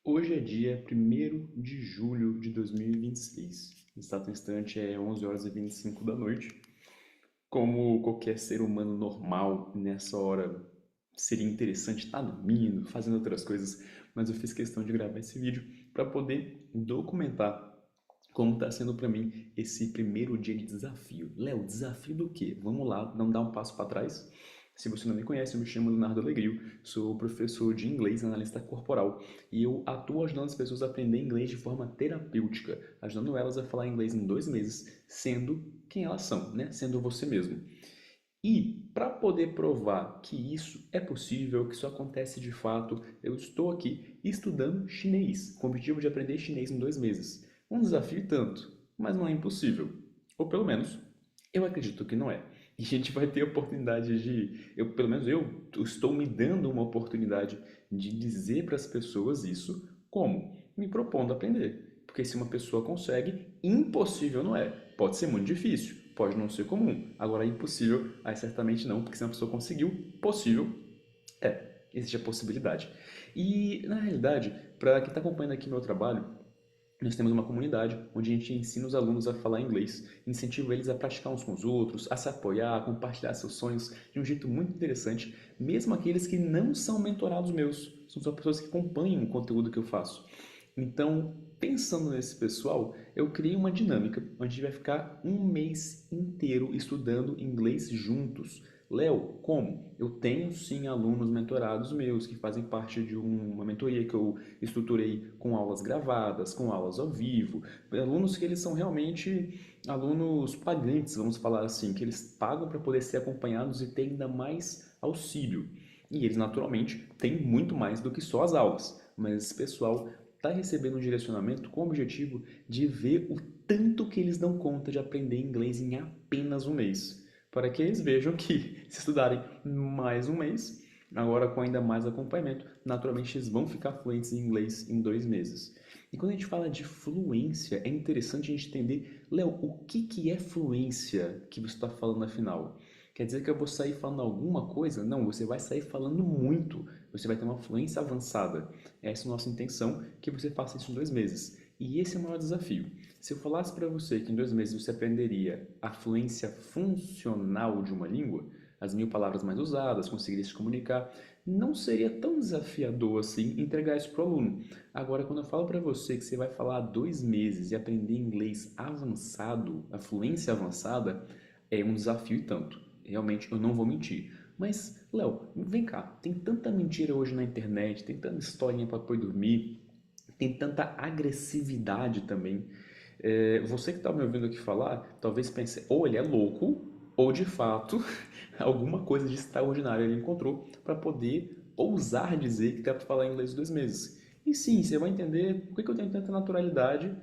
Hoje é dia 1º de julho de 2026. Exato instante é 11 horas e 25 da noite. Como qualquer ser humano normal, nessa hora seria interessante estar dormindo, fazendo outras coisas, mas eu fiz questão de gravar esse vídeo para poder documentar como está sendo para mim esse primeiro dia de desafio. Léo, desafio do quê? Vamos lá, não dar um passo para trás. Se você não me conhece, eu me chamo Leonardo Alegrio, sou professor de inglês, analista corporal, e eu atuo ajudando as pessoas a aprender inglês de forma terapêutica, ajudando elas a falar inglês em 2 meses, sendo quem elas são, né? Sendo você mesmo. E para poder provar que isso é possível, que isso acontece de fato, eu estou aqui estudando chinês, com o objetivo de aprender chinês em 2 meses. Um desafio e tanto, mas não é impossível. Ou pelo menos, eu acredito que não é. E a gente vai ter a oportunidade pelo menos eu estou me dando uma oportunidade de dizer para as pessoas isso, como? Me propondo aprender. Porque se uma pessoa consegue, impossível não é. Pode ser muito difícil, pode não ser comum. Agora, impossível, aí certamente não, porque se uma pessoa conseguiu, possível existe a possibilidade. E, na realidade, para quem está acompanhando aqui meu trabalho, nós temos uma comunidade onde a gente ensina os alunos a falar inglês, incentiva eles a praticar uns com os outros, a se apoiar, a compartilhar seus sonhos de um jeito muito interessante, mesmo aqueles que não são mentorados meus, são só pessoas que acompanham o conteúdo que eu faço. Então, pensando nesse pessoal, eu criei uma dinâmica onde a gente vai ficar um mês inteiro estudando inglês juntos. Léo, como? Eu tenho sim alunos mentorados meus que fazem parte de uma mentoria que eu estruturei com aulas gravadas, com aulas ao vivo, alunos que eles são realmente alunos pagantes, vamos falar assim, que eles pagam para poder ser acompanhados e ter ainda mais auxílio. E eles naturalmente têm muito mais do que só as aulas, mas esse pessoal está recebendo um direcionamento com o objetivo de ver o tanto que eles dão conta de aprender inglês em apenas um mês, para que eles vejam que se estudarem mais um mês, agora com ainda mais acompanhamento, naturalmente eles vão ficar fluentes em inglês em 2 meses. E quando a gente fala de fluência, é interessante a gente entender, Léo, o que é fluência que você está falando afinal? Quer dizer que eu vou sair falando alguma coisa? Não, você vai sair falando muito. Você vai ter uma fluência avançada. Essa é a nossa intenção, que você faça isso em 2 meses. E esse é o maior desafio. Se eu falasse para você que em 2 meses você aprenderia a fluência funcional de uma língua, as 1000 palavras mais usadas, conseguiria se comunicar, não seria tão desafiador assim entregar isso para o aluno. Agora, quando eu falo para você que você vai falar 2 meses e aprender inglês avançado, a fluência avançada, é um desafio e tanto. Realmente, eu não vou mentir. Mas, Léo, vem cá, tem tanta mentira hoje na internet, tem tanta historinha para depois dormir, tem tanta agressividade também. Você que está me ouvindo aqui falar, talvez pense, ou ele é louco, ou de fato, alguma coisa de extraordinário ele encontrou para poder ousar dizer que dá para falar inglês em 2 meses. E sim, você vai entender por que eu tenho tanta naturalidade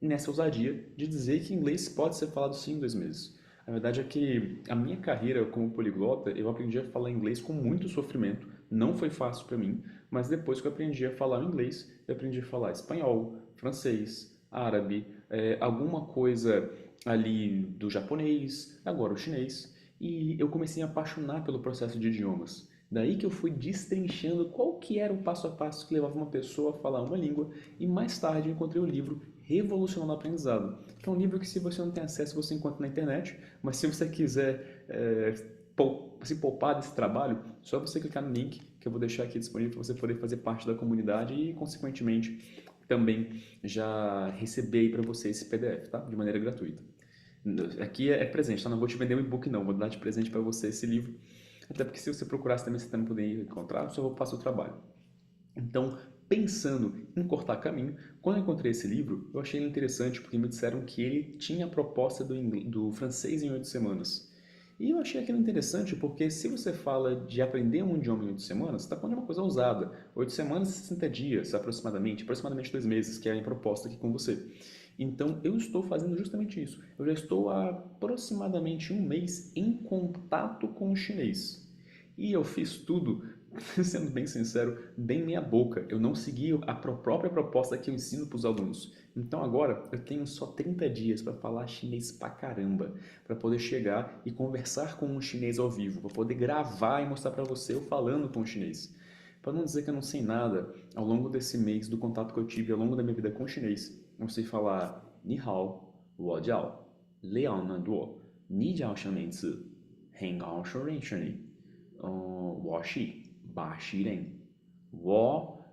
nessa ousadia de dizer que inglês pode ser falado sim em 2 meses. A verdade é que a minha carreira como poliglota, eu aprendi a falar inglês com muito sofrimento. Não foi fácil para mim, mas depois que eu aprendi a falar inglês, eu aprendi a falar espanhol, francês, árabe, alguma coisa ali do japonês, agora o chinês. E eu comecei a apaixonar pelo processo de idiomas. Daí que eu fui destrinchando qual que era o passo a passo que levava uma pessoa a falar uma língua e mais tarde eu encontrei o livro Revolucionando o Aprendizado, que é um livro que se você não tem acesso você encontra na internet, mas se você quiser se poupar desse trabalho, só você clicar no link que eu vou deixar aqui disponível para você poder fazer parte da comunidade e consequentemente também já receber aí para você esse PDF, tá? De maneira gratuita. Aqui é presente, tá? Não vou te vender um e-book não, vou dar de presente para você esse livro. Até porque se você procurasse também você também poderia encontrar, só vou passar o trabalho. Então, pensando em cortar caminho, quando eu encontrei esse livro, eu achei ele interessante porque me disseram que ele tinha a proposta do francês em 8 semanas. E eu achei aquilo interessante porque se você fala de aprender um idioma em 8 semanas, você está falando de uma coisa ousada. 8 semanas, 60 dias aproximadamente 2 meses, que é a minha proposta aqui com você. Então, eu estou fazendo justamente isso. Eu já estou há aproximadamente um mês em contato com o chinês. E eu fiz tudo, sendo bem sincero, bem meia boca. Eu não segui a própria proposta que eu ensino para os alunos. Então agora eu tenho só 30 dias para falar chinês pra caramba, para poder chegar e conversar com um chinês ao vivo, para poder gravar e mostrar para você eu falando com o chinês. Para não dizer que eu não sei nada, ao longo desse mês, do contato que eu tive ao longo da minha vida com o chinês, eu sei falar Ni hao, wo jiao, liang nan duo, ni jiao shen ling zi, heng gao shen ren shen li, wo shi, ba shi ren, wo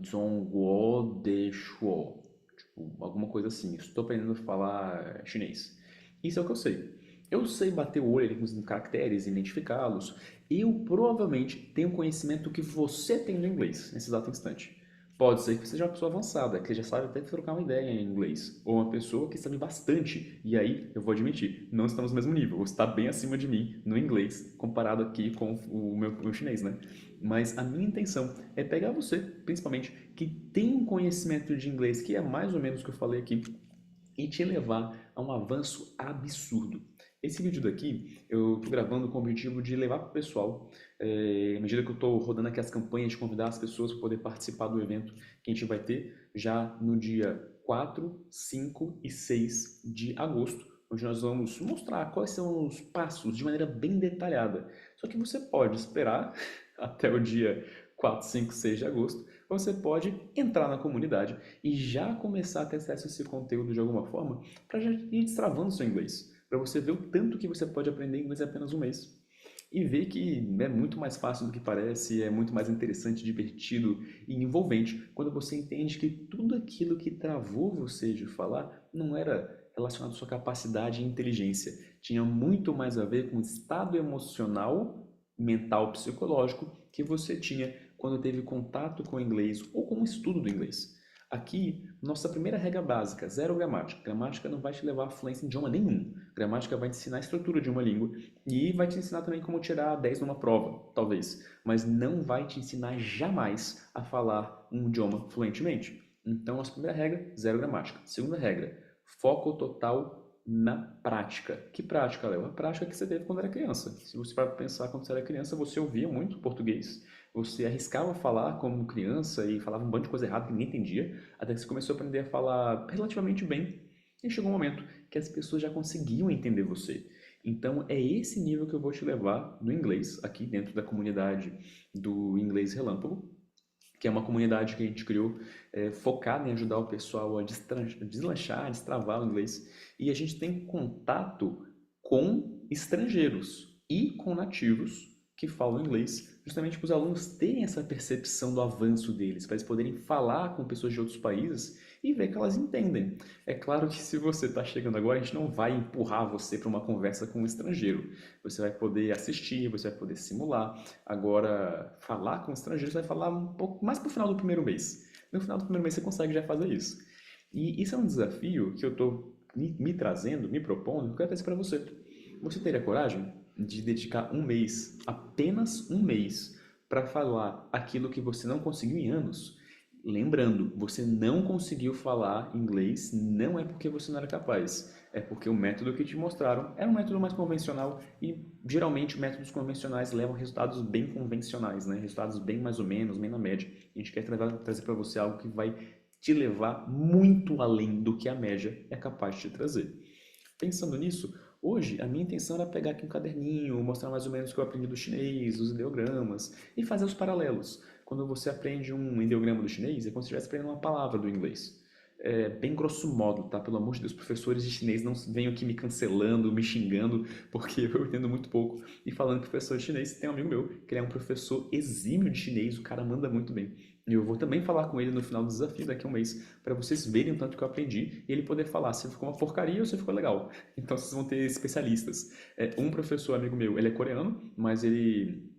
zhong guo de shuo. Tipo, alguma coisa assim. Estou aprendendo a falar chinês. Isso é o que eu sei. Eu sei bater o olho ali com os caracteres, identificá-los. Eu provavelmente tenho conhecimento que você tem no inglês, nesse exato instante. Pode ser que você seja uma pessoa avançada, que já sabe até trocar uma ideia em inglês. Ou uma pessoa que sabe bastante. E aí, eu vou admitir, não estamos no mesmo nível. Você está bem acima de mim no inglês, comparado aqui com o meu chinês, né? Mas a minha intenção é pegar você, principalmente, que tem um conhecimento de inglês que é mais ou menos o que eu falei aqui, e te levar a um avanço absurdo. Esse vídeo daqui eu estou gravando com o objetivo de levar para o pessoal, à medida que eu estou rodando aqui as campanhas, de convidar as pessoas para poder participar do evento que a gente vai ter já no dia 4, 5 e 6 de agosto, onde nós vamos mostrar quais são os passos de maneira bem detalhada. Só que você pode esperar até o dia 4, 5, 6 de agosto, você pode entrar na comunidade e já começar a ter acesso a esse conteúdo de alguma forma para já ir destravando o seu inglês, para você ver o tanto que você pode aprender inglês em apenas um mês. E ver que é muito mais fácil do que parece, é muito mais interessante, divertido e envolvente quando você entende que tudo aquilo que travou você de falar não era relacionado à sua capacidade e inteligência. Tinha muito mais a ver com o estado emocional, mental, psicológico que você tinha quando teve contato com o inglês ou com o estudo do inglês. Aqui, nossa primeira regra básica, zero gramática. Gramática não vai te levar a fluência em idioma nenhum. Gramática vai te ensinar a estrutura de uma língua e vai te ensinar também como tirar 10 numa prova, talvez. Mas não vai te ensinar jamais a falar um idioma fluentemente. Então, nossa primeira regra, zero gramática. Segunda regra, foco total na prática. Que prática, Léo? A prática que você teve quando era criança. Se você para pensar quando você era criança, você ouvia muito português, você arriscava falar como criança e falava um bando de coisa errada que ninguém entendia, até que você começou a aprender a falar relativamente bem. E chegou um momento que as pessoas já conseguiam entender você. Então é esse nível que eu vou te levar no inglês, aqui dentro da comunidade do Inglês Relâmpago, que é uma comunidade que a gente criou focada em ajudar o pessoal a deslanchar, a destravar o inglês. E a gente tem contato com estrangeiros e com nativos que falam inglês, justamente para os alunos terem essa percepção do avanço deles, para eles poderem falar com pessoas de outros países e ver que elas entendem. É claro que se você está chegando agora, a gente não vai empurrar você para uma conversa com um estrangeiro. Você vai poder assistir, você vai poder simular. Agora, falar com estrangeiros, você vai falar um pouco mais para o final do primeiro mês. No final do primeiro mês você consegue já fazer isso. E isso é um desafio que eu estou me trazendo, me propondo, que eu quero trazer para você. Você teria coragem de dedicar um mês, apenas um mês, para falar aquilo que você não conseguiu em anos? Lembrando, você não conseguiu falar inglês não é porque você não era capaz, é porque o método que te mostraram era um método mais convencional e geralmente métodos convencionais levam a resultados bem convencionais, né? Resultados bem mais ou menos, bem na média. A gente quer trazer para você algo que vai te levar muito além do que a média é capaz de te trazer. Pensando nisso, hoje a minha intenção era pegar aqui um caderninho, mostrar mais ou menos o que eu aprendi do chinês, os ideogramas e fazer os paralelos. Quando você aprende um ideograma do chinês, é como se estivesse aprendendo uma palavra do inglês. É, bem grosso modo, tá? Pelo amor de Deus, professores de chinês não venham aqui me cancelando, me xingando, porque eu entendo muito pouco. E falando que professor de chinês, tem um amigo meu que ele é um professor exímio de chinês, o cara manda muito bem. E eu vou também falar com ele no final do desafio daqui a um mês, para vocês verem o tanto que eu aprendi e ele poder falar se ficou uma porcaria ou se ficou legal. Então vocês vão ter especialistas. Um professor amigo meu, ele é coreano, mas ele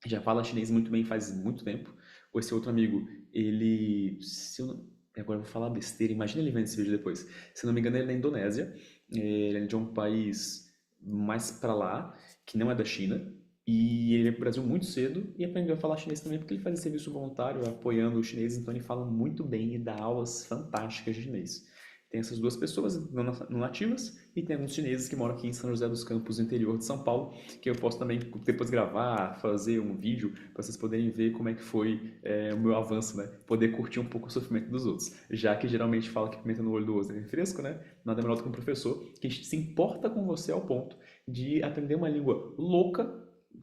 já fala chinês muito bem faz muito tempo. Esse outro amigo, ele, se eu não, agora eu vou falar besteira, imagina ele vendo esse vídeo depois. Se eu não me engano, ele é da Indonésia, ele é de um país mais pra lá, que não é da China, e ele veio pro Brasil muito cedo e aprendeu a falar chinês também porque ele faz esse serviço voluntário apoiando os chineses, então ele fala muito bem e dá aulas fantásticas de chinês. Tem essas duas pessoas não nativas e tem alguns chineses que moram aqui em São José dos Campos, no interior de São Paulo, que eu posso também depois gravar, fazer um vídeo para vocês poderem ver como é que foi o meu avanço, né? Poder curtir um pouco o sofrimento dos outros. Já que geralmente fala que pimenta no olho do outro é refresco, né? Nada melhor do que um professor que se importa com você ao ponto de aprender uma língua louca,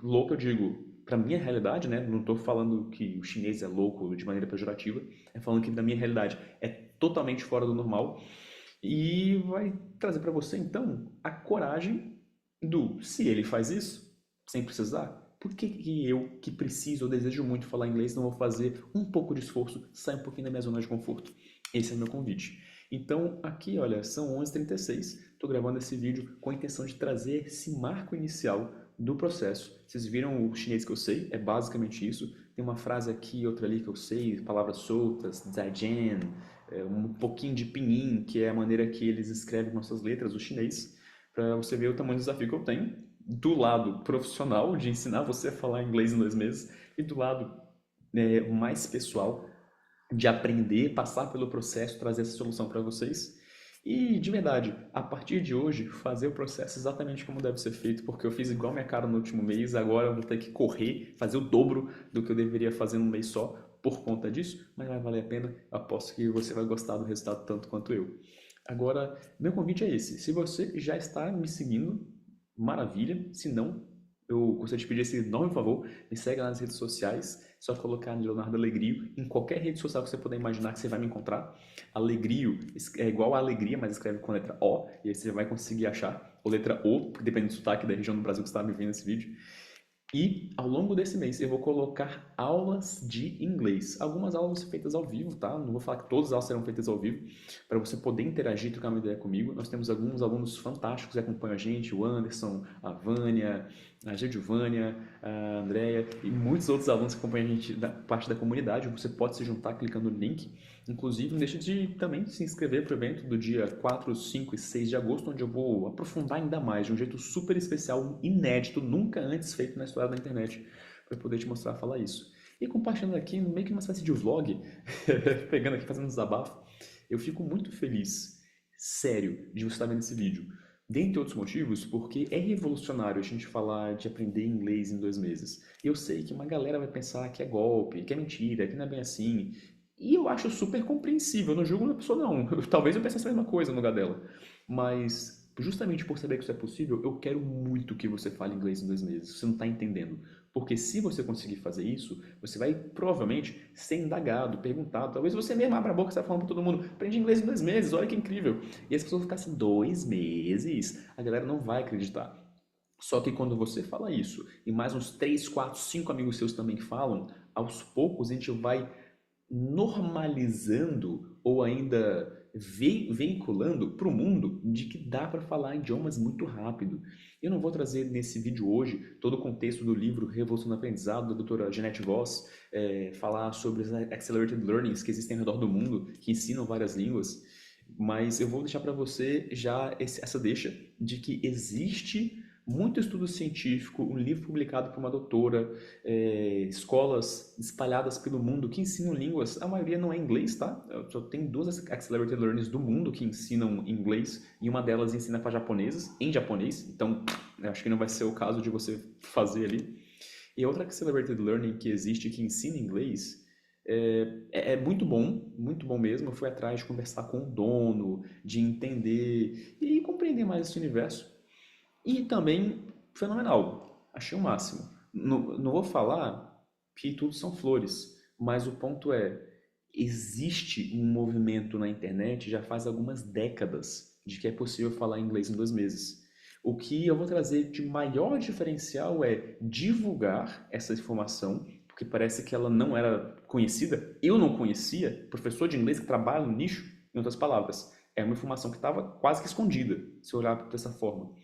louca eu digo para minha realidade, né? Não estou falando que o chinês é louco de maneira pejorativa, é falando que na minha realidade é totalmente fora do normal e vai trazer para você então a coragem do se ele faz isso sem precisar, por que que eu, que preciso ou desejo muito falar inglês, não vou fazer um pouco de esforço, sair um pouquinho da minha zona de conforto? Esse é o meu convite. Então, aqui, olha, são 11h36, estou gravando esse vídeo com a intenção de trazer esse marco inicial do processo. Vocês viram o chinês que eu sei? É basicamente isso. Tem uma frase aqui, outra ali que eu sei, palavras soltas, zaijian, um pouquinho de pinyin, que é a maneira que eles escrevem nossas letras, o chinês, para você ver o tamanho do desafio que eu tenho, do lado profissional, de ensinar você a falar inglês em 2 meses, e do lado mais pessoal, de aprender, passar pelo processo, trazer essa solução para vocês. E, de verdade, a partir de hoje, fazer o processo exatamente como deve ser feito, porque eu fiz igual minha cara no último mês, agora eu vou ter que correr, fazer o dobro do que eu deveria fazer num mês só, por conta disso, mas vai valer a pena, aposto que você vai gostar do resultado tanto quanto eu. Agora, meu convite é esse, se você já está me seguindo, maravilha, se não, eu gostaria de pedir esse enorme favor, me segue lá nas redes sociais, só colocar Leonardo Alegrio, em qualquer rede social que você puder imaginar que você vai me encontrar. Alegrio é igual a alegria, mas escreve com a letra O, e aí você vai conseguir achar, ou letra O, dependendo do sotaque da região do Brasil que você está me vendo nesse vídeo. E ao longo desse mês eu vou colocar aulas de inglês. Algumas aulas vão ser feitas ao vivo, tá? Não vou falar que todas as aulas serão feitas ao vivo, para você poder interagir, trocar uma ideia comigo. Nós temos alguns alunos fantásticos que acompanham a gente, o Anderson, a Vânia, a Gedivânia, a Andrea e muitos outros alunos que acompanham a gente da parte da comunidade. Você pode se juntar clicando no link. Inclusive, não deixe de também se inscrever para o evento do dia 4, 5 e 6 de agosto, onde eu vou aprofundar ainda mais, de um jeito super especial, inédito, nunca antes feito na história da internet, para poder te mostrar falar isso. E compartilhando aqui, meio que uma espécie de vlog, pegando aqui, fazendo um desabafo, eu fico muito feliz, sério, de você estar vendo esse vídeo. Dentre outros motivos, porque é revolucionário a gente falar de aprender inglês em 2 meses. Eu sei que uma galera vai pensar que é golpe, que é mentira, que não é bem assim. E eu acho super compreensível, eu não julgo uma pessoa não. Talvez eu pensasse a mesma coisa no lugar dela. Mas, justamente por saber que isso é possível, eu quero muito que você fale inglês em 2 meses. Você não está entendendo. Porque se você conseguir fazer isso, você vai provavelmente ser indagado, perguntado. Talvez você mesmo abra a boca e saia falando para todo mundo: aprende inglês em 2 meses, olha que incrível. E as pessoas vão ficar assim: 2 meses? A galera não vai acreditar. Só que quando você fala isso, e mais uns 3, 4, 5 amigos seus também falam, aos poucos a gente vai normalizando ou ainda veiculando para o mundo de que dá para falar idiomas muito rápido. Eu não vou trazer nesse vídeo hoje todo o contexto do livro Revolução do Aprendizado, da doutora Jeanette Voss, falar sobre as Accelerated Learnings que existem ao redor do mundo, que ensinam várias línguas, mas eu vou deixar para você já essa deixa de que existe muito estudo científico, um livro publicado por uma doutora, escolas espalhadas pelo mundo que ensinam línguas. A maioria não é inglês, tá? Só tem 2 Accelerated Learners do mundo que ensinam inglês e uma delas ensina para japoneses, em japonês. Então, eu acho que não vai ser o caso de você fazer ali. E outra Accelerated Learning que existe que ensina inglês é muito bom mesmo. Eu fui atrás de conversar com o dono, de entender e compreender mais esse universo. E também fenomenal. Achei o máximo. Não vou falar que tudo são flores, mas o ponto é, existe um movimento na internet já faz algumas décadas de que é possível falar inglês em 2 meses. O que eu vou trazer de maior diferencial é divulgar essa informação, porque parece que ela não era conhecida. Eu não conhecia, professor de inglês que trabalha no nicho, em outras palavras. É uma informação que estava quase que escondida, se eu olhar dessa forma.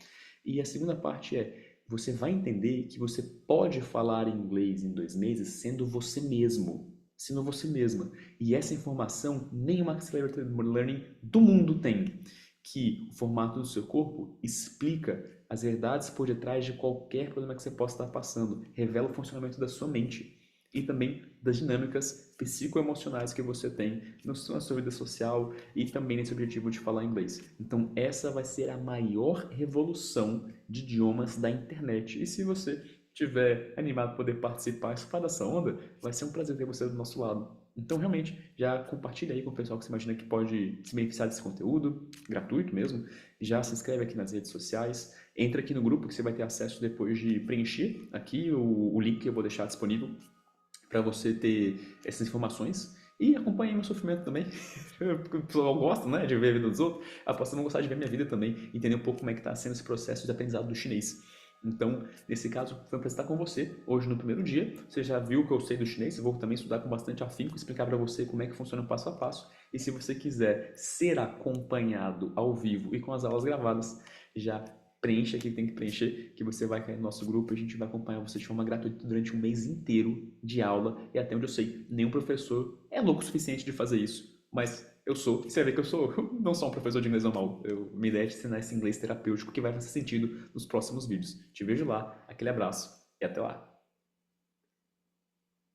E a segunda parte é, você vai entender que você pode falar inglês em 2 meses sendo você mesmo, sendo você mesma. E essa informação nenhuma Accelerated Learning do mundo tem, que o formato do seu corpo explica as verdades por detrás de qualquer problema que você possa estar passando, revela o funcionamento da sua mente e também das dinâmicas psicoemocionais que você tem na sua vida social e também nesse objetivo de falar inglês. Então essa vai ser a maior revolução de idiomas da internet. E se você estiver animado para poder participar dessa onda, vai ser um prazer ter você do nosso lado. Então, realmente, já compartilha aí com o pessoal que você imagina que pode se beneficiar desse conteúdo, gratuito mesmo. Já se inscreve aqui nas redes sociais. Entra aqui no grupo que você vai ter acesso depois de preencher aqui o link que eu vou deixar disponível para você ter essas informações. E acompanhe meu sofrimento também. Porque o pessoal gosta, né, de ver a vida dos outros. Aposto que não gostar de ver minha vida também. Entender um pouco como é que está sendo esse processo de aprendizado do chinês. Então, nesse caso, foi um prazer estar com você hoje no primeiro dia. Você já viu o que eu sei do chinês, eu vou também estudar com bastante afinco, explicar para você como é que funciona o passo a passo. E se você quiser ser acompanhado ao vivo e com as aulas gravadas, já preencha aqui que tem que preencher, que você vai cair no nosso grupo e a gente vai acompanhar você de forma gratuita durante um mês inteiro de aula. E até onde eu sei, nenhum professor é louco o suficiente de fazer isso. Mas eu sou, você vai ver que eu sou não só um professor de inglês normal. Minha ideia é te ensinar esse inglês terapêutico que vai fazer sentido nos próximos vídeos. Te vejo lá, aquele abraço e até lá.